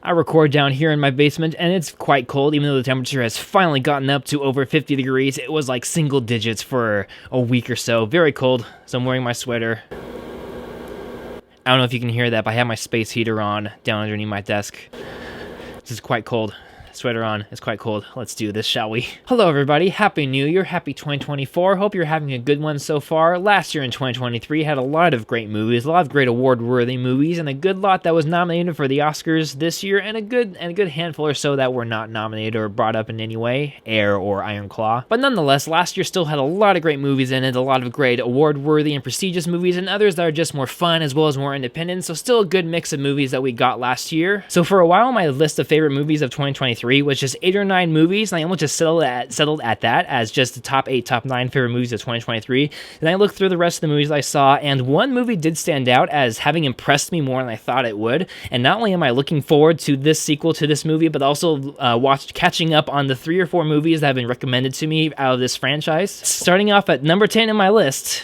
I record down here in my basement, and it's quite cold, even though the temperature has finally gotten up to over 50 degrees. It was like single digits for a week or so. Very cold, so I'm wearing my sweater. I don't know if you can hear that, but I have my space heater on down underneath my desk. This is quite cold. Sweater on, it's quite cold. Let's do this, shall we? Hello everybody, Happy New Year, Happy 2024. Hope you're having a good one so far. Last year in 2023 had a lot of great movies, a lot of great award-worthy movies, and a good lot that was nominated for the Oscars this year, and a good handful or so that were not nominated or brought up in any way, Air or Iron Claw. But nonetheless, last year still had a lot of great movies in it, a lot of great award-worthy and prestigious movies, and others that are just more fun as well as more independent, so still a good mix of movies that we got last year. So for a while, my list of favorite movies of 2023 was just 8 or 9 movies, and I almost just settled at that as just the top 8, top 9 favorite movies of 2023. Then I looked through the rest of the movies I saw, and one movie did stand out as having impressed me more than I thought it would. And not only am I looking forward to this sequel to this movie, but also catching up on the 3 or 4 movies that have been recommended to me out of this franchise. Starting off at number 10 in my list.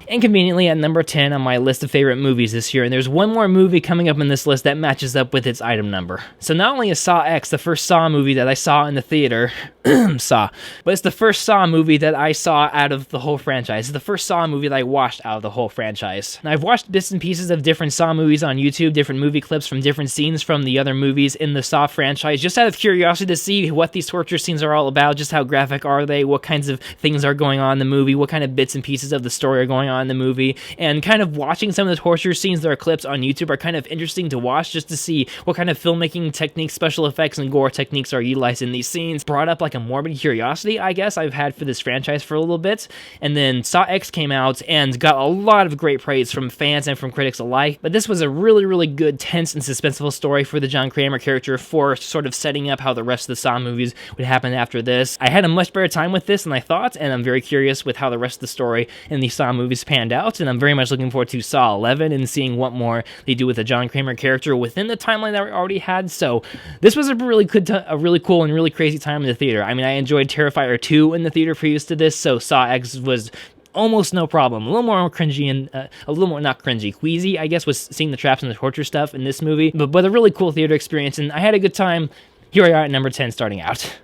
Inconveniently at number 10 on my list of favorite movies this year, and there's one more movie coming up in this list that matches up with its item number. So not only is Saw X the first Saw movie that I saw in the theater, but it's the first Saw movie that I saw out of the whole franchise. It's the first Saw movie that I watched out of the whole franchise. Now, I've watched bits and pieces of different Saw movies on YouTube, different movie clips from different scenes from the other movies in the Saw franchise, just out of curiosity to see what these torture scenes are all about, just how graphic are they, what kinds of things are going on in the movie, what kind of bits and pieces of the story are going on in the movie, and kind of watching some of the torture scenes that are clips on YouTube are kind of interesting to watch just to see what kind of filmmaking techniques, special effects, and gore techniques are utilized in these scenes. Brought up like a morbid curiosity, I guess, I've had for this franchise for a little bit. And then Saw X came out and got a lot of great praise from fans and from critics alike, but this was a really, really good, tense, and suspenseful story for the John Kramer character for sort of setting up how the rest of the Saw movies would happen after this. I had a much better time with this than I thought, and I'm very curious with how the rest of the story in these Saw movies panned out. And I'm very much looking forward to Saw 11 and seeing what more they do with the John Kramer character within the timeline that we already had. So this was a really cool and really crazy time in the theater. I mean, I enjoyed Terrifier 2 in the theater previous to this, so Saw X was almost no problem. A little more cringy and a little more, not cringy, queasy, I guess, was seeing the traps and the torture stuff in this movie, but a really cool theater experience, and I had a good time. Here we are at number 10 starting out.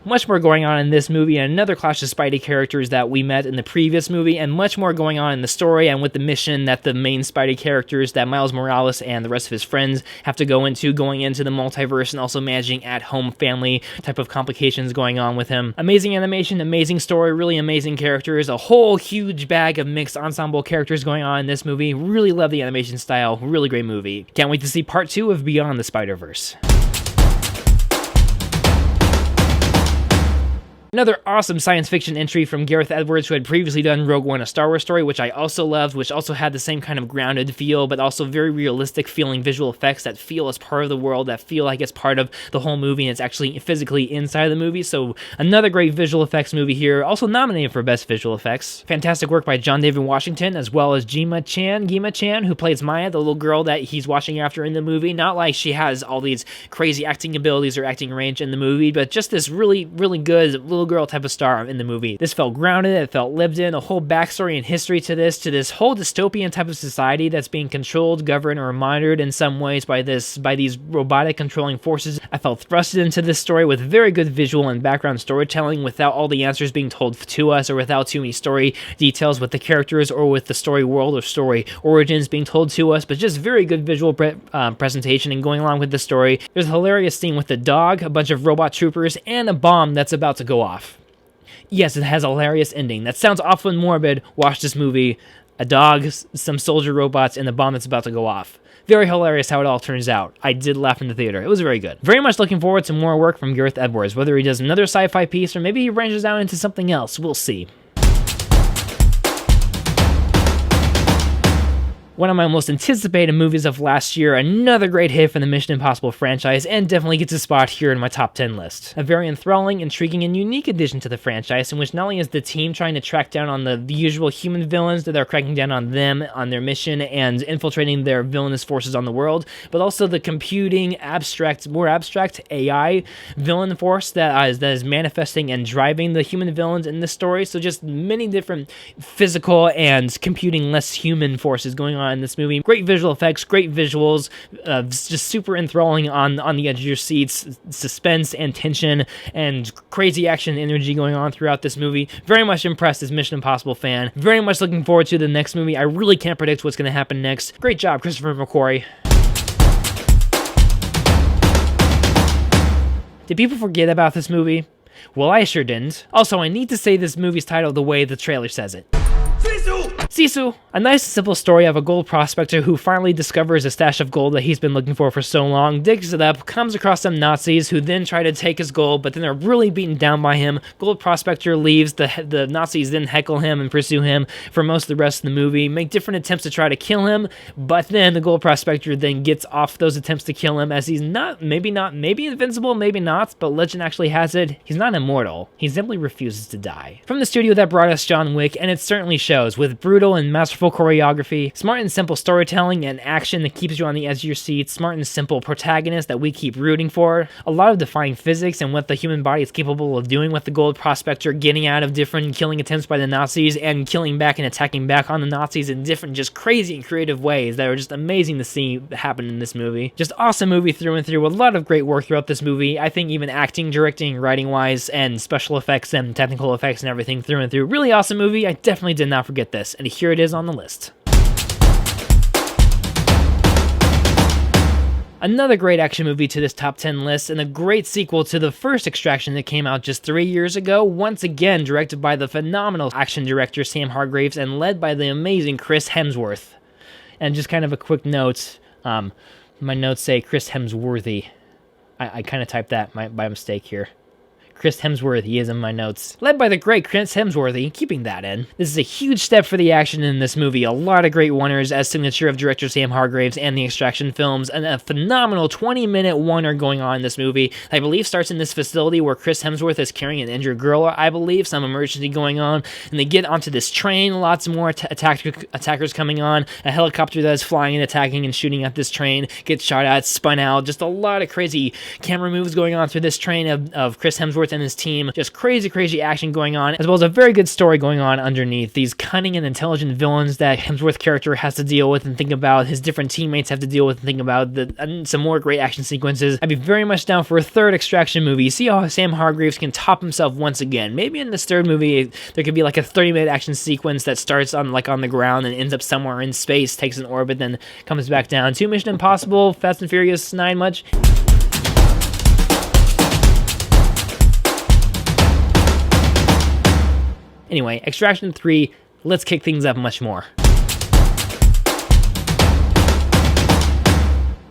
Much more going on in this movie, and another clash of Spidey characters that we met in the previous movie, and much more going on in the story and with the mission that the main Spidey characters, that Miles Morales and the rest of his friends have to go into, going into the multiverse, and also managing at-home family type of complications going on with him. Amazing animation, amazing story, really amazing characters, a whole huge bag of mixed ensemble characters going on in this movie. Really love the animation style, really great movie. Can't wait to see part 2 of Beyond the Spider-Verse. Another awesome science fiction entry from Gareth Edwards, who had previously done Rogue One, A Star Wars Story, which I also loved, which also had the same kind of grounded feel, but also very realistic feeling visual effects that feel as part of the world, that feel like it's part of the whole movie, and it's actually physically inside the movie. So another great visual effects movie here, also nominated for Best Visual Effects. Fantastic work by John David Washington, as well as Gima Chan, who plays Maya, the little girl that he's watching after in the movie. Not like she has all these crazy acting abilities or acting range in the movie, but just this really, really good little girl type of star in the movie. This felt grounded, it felt lived in, a whole backstory and history to this whole dystopian type of society that's being controlled, governed, or monitored in some ways by these robotic controlling forces. I felt thrusted into this story with very good visual and background storytelling without all the answers being told to us, or without too many story details with the characters or with the story world or story origins being told to us, but just very good visual presentation and going along with the story. There's a hilarious scene with the dog, a bunch of robot troopers, and a bomb that's about to go off. Yes, it has a hilarious ending. That sounds awful and morbid. Watch this movie. A dog, some soldier robots, and a bomb that's about to go off. Very hilarious how it all turns out. I did laugh in the theater. It was very good. Very much looking forward to more work from Gareth Edwards, whether he does another sci-fi piece or maybe he branches out into something else. We'll see. One of my most anticipated movies of last year, another great hit from the Mission Impossible franchise, and definitely gets a spot here in my top 10 list. A very enthralling, intriguing, and unique addition to the franchise, in which not only is the team trying to track down on the usual human villains that are cracking down on them, on their mission, and infiltrating their villainous forces on the world, but also the computing, more abstract AI villain force that is manifesting and driving the human villains in this story. So just many different physical and computing less human forces going on in this movie. Great visual effects, great visuals, just super enthralling on the edge of your seats, suspense and tension, and crazy action and energy going on throughout this movie. Very much impressed as Mission Impossible fan. Very much looking forward to the next movie. I really can't predict what's going to happen next. Great job, Christopher McQuarrie. Did people forget about this movie? Well, I sure didn't. Also, I need to say this movie's title the way the trailer says it. Sisu! A nice simple story of a gold prospector who finally discovers a stash of gold that he's been looking for so long, digs it up, comes across some Nazis who then try to take his gold, but then they're really beaten down by him. Gold prospector leaves, the Nazis then heckle him and pursue him for most of the rest of the movie, make different attempts to try to kill him, but then the gold prospector then gets off those attempts to kill him, as he's maybe invincible, maybe not, but legend actually has it, he's not immortal. He simply refuses to die. From the studio that brought us John Wick, and it certainly shows, with brutal and masterful choreography, smart and simple storytelling and action that keeps you on the edge of your seat, smart and simple protagonists that we keep rooting for, a lot of defying physics and what the human body is capable of doing with the gold prospector, getting out of different killing attempts by the Nazis and killing back and attacking back on the Nazis in different just crazy and creative ways that are just amazing to see happen in this movie. Just awesome movie through and through, a lot of great work throughout this movie. I think even acting, directing, writing wise, and special effects and technical effects and everything through and through. Really awesome movie. I definitely did not forget this, and here it is on the list. Another great action movie to this top 10 list, and a great sequel to the first Extraction that came out just 3 years ago, once again directed by the phenomenal action director Sam Hargraves and led by the amazing Chris Hemsworth. And just kind of a quick note, my notes say Chris Hemsworthy. I kind of typed that by mistake here. Chris Hemsworth, he is in my notes. Led by the great Chris Hemsworthy, keeping that in. This is a huge step for the action in this movie. A lot of great oneers as signature of director Sam Hargraves and the Extraction films, and a phenomenal 20-minute oneer going on in this movie. I believe starts in this facility where Chris Hemsworth is carrying an injured girl, I believe, some emergency going on, and they get onto this train, lots more attackers coming on, a helicopter that is flying and attacking and shooting at this train, gets shot at, spun out, just a lot of crazy camera moves going on through this train of Chris Hemsworth and his team, just crazy action going on, as well as a very good story going on underneath. These cunning and intelligent villains that Hemsworth character has to deal with and think about, his different teammates have to deal with and think about, and some more great action sequences. I'd be very much down for a third Extraction movie. You see how Sam Hargraves can top himself once again. Maybe in this third movie, there could be like a 30-minute action sequence that starts on the ground and ends up somewhere in space, takes an orbit, then comes back down. 2 Mission Impossible, Fast and Furious 9 much? Anyway, Extraction 3, let's kick things up much more.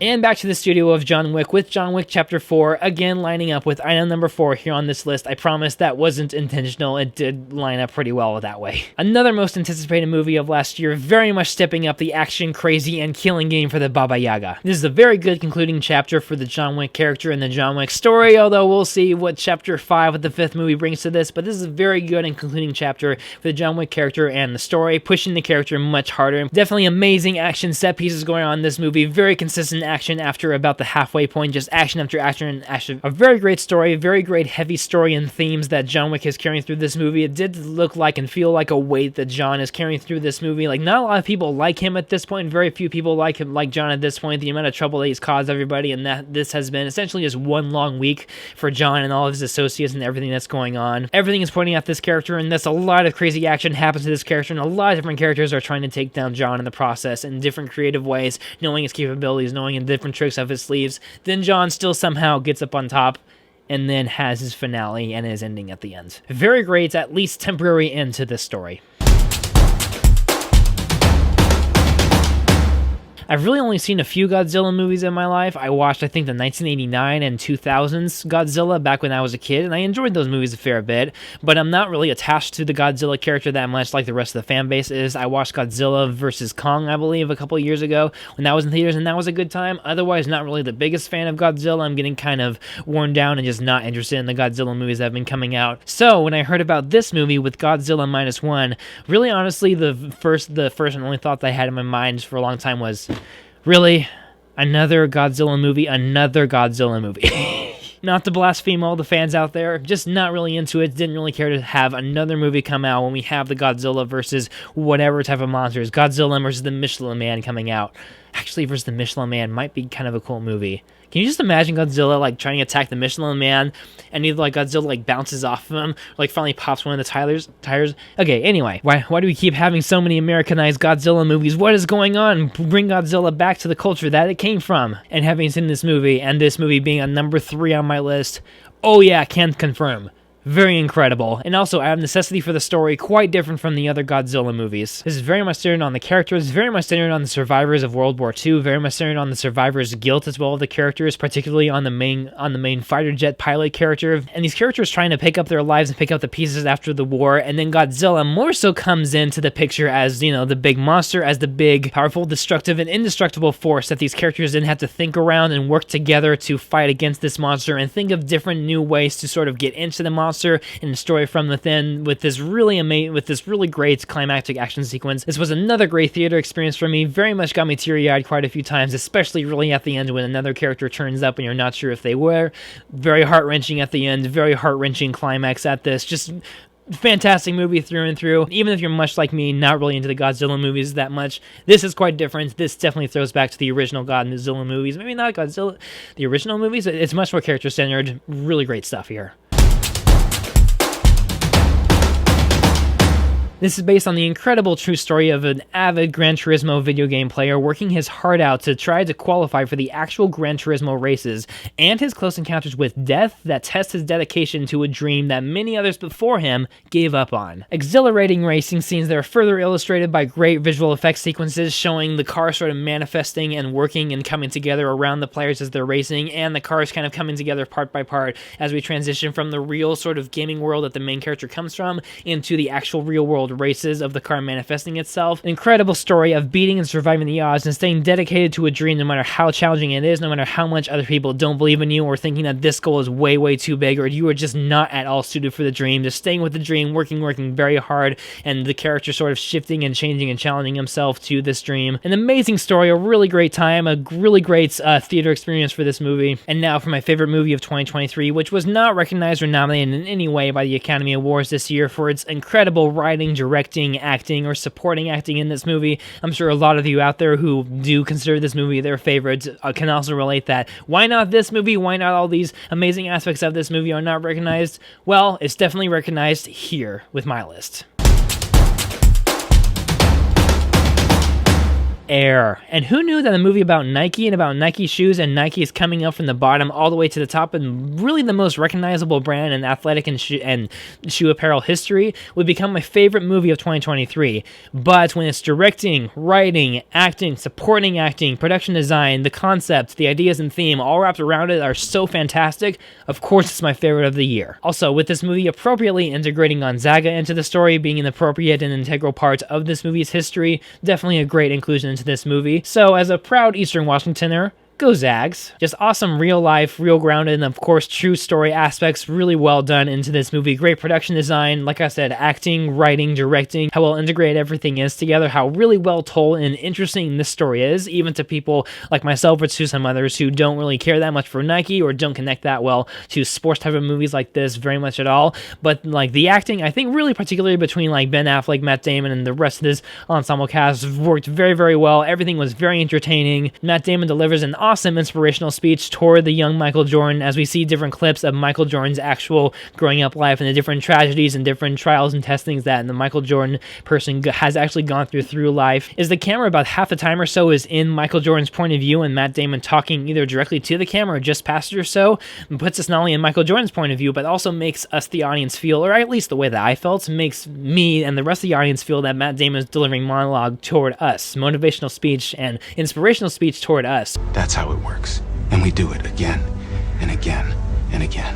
And back to the studio of John Wick with John Wick Chapter 4, again lining up with item number 4 here on this list. I promise that wasn't intentional, it did line up pretty well that way. Another most anticipated movie of last year, very much stepping up the action, crazy, and killing game for the Baba Yaga. This is a very good concluding chapter for the John Wick character and the John Wick story, although we'll see what Chapter 5 of the 5th movie brings to this, but this is a very good and concluding chapter for the John Wick character and the story, pushing the character much harder. Definitely amazing action set pieces going on in this movie, very consistent action after about the halfway point, just action after action and action. A very great story, very great heavy story and themes that John Wick is carrying through this movie. It did look like and feel like a weight that John is carrying through this movie. Like, not a lot of people like him at this point, very few people like him, like John at this point, the amount of trouble that he's caused everybody, and that this has been essentially just one long week for John and all of his associates and everything that's going on. Everything is pointing at this character, and thus a lot of crazy action happens to this character, and a lot of different characters are trying to take down John in the process in different creative ways, knowing his capabilities, knowing in different tricks of his sleeves. Then John still somehow gets up on top and then has his finale and his ending at the end. Very great, at least temporary end to this story. I've really only seen a few Godzilla movies in my life. I watched, I think, the 1989 and 2000s Godzilla back when I was a kid, and I enjoyed those movies a fair bit, but I'm not really attached to the Godzilla character that much like the rest of the fan base is. I watched Godzilla vs. Kong, I believe, a couple years ago when that was in theaters, and that was a good time. Otherwise, not really the biggest fan of Godzilla. I'm getting kind of worn down and just not interested in the Godzilla movies that have been coming out. So when I heard about this movie with Godzilla Minus One, really honestly, the first and only thought that I had in my mind for a long time was, really? Another Godzilla movie? Another Godzilla movie. Not to blaspheme all the fans out there, just not really into it, didn't really care to have another movie come out when we have the Godzilla versus whatever type of monsters. Godzilla versus the Michelin Man coming out. Actually, versus the Michelin Man might be kind of a cool movie. Can you just imagine Godzilla, like, trying to attack the Michelin Man, and either, like, Godzilla, like, bounces off of him, or, like, finally pops one of the tires? Okay, anyway, why do we keep having so many Americanized Godzilla movies? What is going on? Bring Godzilla back to the culture that it came from. And having seen this movie, and this movie being on number 3 on my list, oh yeah, can confirm. Very incredible, and also out of necessity for the story, quite different from the other Godzilla movies. This is very much centered on the characters, very much centered on the survivors of World War II, very much centered on the survivors' guilt as well as the characters, particularly on the main fighter jet pilot character, and these characters trying to pick up their lives and pick up the pieces after the war, and then Godzilla more so comes into the picture as, you know, the big monster, as the big, powerful, destructive, and indestructible force that these characters then have to think around and work together to fight against this monster and think of different new ways to sort of get into the monster and the story from within with this really great climactic action sequence. This was another great theater experience for me, very much got me teary-eyed quite a few times, especially really at the end when another character turns up and you're not sure if they were. Very heart-wrenching at the end, very heart-wrenching climax at this, just fantastic movie through and through. Even if you're much like me, not really into the Godzilla movies that much, this is quite different. This definitely throws back to the original Godzilla movies. Maybe not Godzilla, the original movies. It's much more character-centered. Really great stuff here. This is based on the incredible true story of an avid Gran Turismo video game player working his heart out to try to qualify for the actual Gran Turismo races, and his close encounters with death that test his dedication to a dream that many others before him gave up on. Exhilarating racing scenes that are further illustrated by great visual effects sequences showing the car sort of manifesting and working and coming together around the players as they're racing, and the cars kind of coming together part by part as we transition from the real sort of gaming world that the main character comes from into the actual real world races of the car manifesting itself. An incredible story of beating and surviving the odds and staying dedicated to a dream no matter how challenging it is, no matter how much other people don't believe in you or thinking that this goal is way, way too big or you are just not at all suited for the dream. Just staying with the dream, working very hard, and the character sort of shifting and changing and challenging himself to this dream. An amazing story, a really great time, a really great theater experience for this movie. And now for my favorite movie of 2023, which was not recognized or nominated in any way by the Academy Awards this year for its incredible writing, directing, acting, or supporting acting in this movie. I'm sure a lot of you out there who do consider this movie their favorite can also relate that. Why not this movie? Why not all these amazing aspects of this movie are not recognized? Well, it's definitely recognized here with my list. Air. And who knew that a movie about Nike and about Nike shoes and Nike is coming up from the bottom all the way to the top and really the most recognizable brand in athletic and shoe apparel history would become my favorite movie of 2023. But when it's directing, writing, acting, supporting acting, production design, the concept, the ideas and theme all wrapped around it are so fantastic, of course it's my favorite of the year. Also, with this movie appropriately integrating Gonzaga into the story, being an appropriate and integral part of this movie's history, definitely a great inclusion into this movie. So as a proud Eastern Washingtoner, go Zags. Just awesome real life, real grounded, and of course true story aspects really well done into this movie. Great production design, like I said, acting, writing, directing, how well integrated everything is together, how really well told and interesting this story is, even to people like myself or to some others who don't really care that much for Nike or don't connect that well to sports type of movies like this very much at all. But like the acting, I think really particularly between like Ben Affleck, Matt Damon, and the rest of this ensemble cast worked very, very well. Everything was very entertaining. Matt Damon delivers an awesome inspirational speech toward the young Michael Jordan as we see different clips of Michael Jordan's actual growing up life and the different tragedies and different trials and testings that the Michael Jordan person has actually gone through life. Is the camera about half the time or so is in Michael Jordan's point of view, and Matt Damon talking either directly to the camera or just past it or so, and puts us not only in Michael Jordan's point of view, but also makes us, the audience, feel, or at least the way that I felt, makes me and the rest of the audience feel that Matt Damon is delivering monologue toward us, motivational speech and inspirational speech toward us. That's how it works. And we do it again and again and again.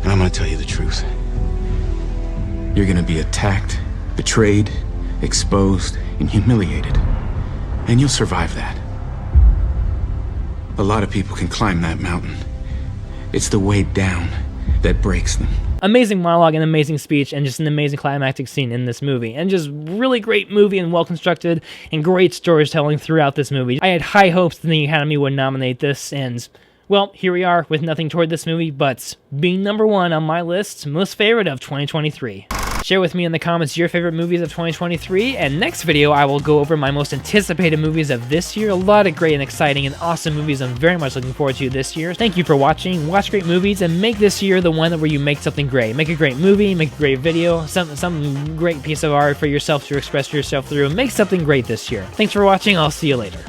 And I'm gonna tell you the truth. You're gonna be attacked, betrayed, exposed, and humiliated. And you'll survive that. A lot of people can climb that mountain. It's the way down that breaks them. Amazing monologue and amazing speech and just an amazing climactic scene in this movie, and just really great movie and well constructed and great storytelling throughout this movie. I had high hopes that the Academy would nominate this, and well, here we are with nothing toward this movie but being number one on my list, most favorite of 2023. Share with me in the comments your favorite movies of 2023, and next video I will go over my most anticipated movies of this year. A lot of great and exciting and awesome movies I'm very much looking forward to this year. Thank you for watching. Watch great movies and make this year the one where you make something great. Make a great movie, make a great video, some great piece of art for yourself to express yourself through. Make something great this year. Thanks for watching. I'll see you later.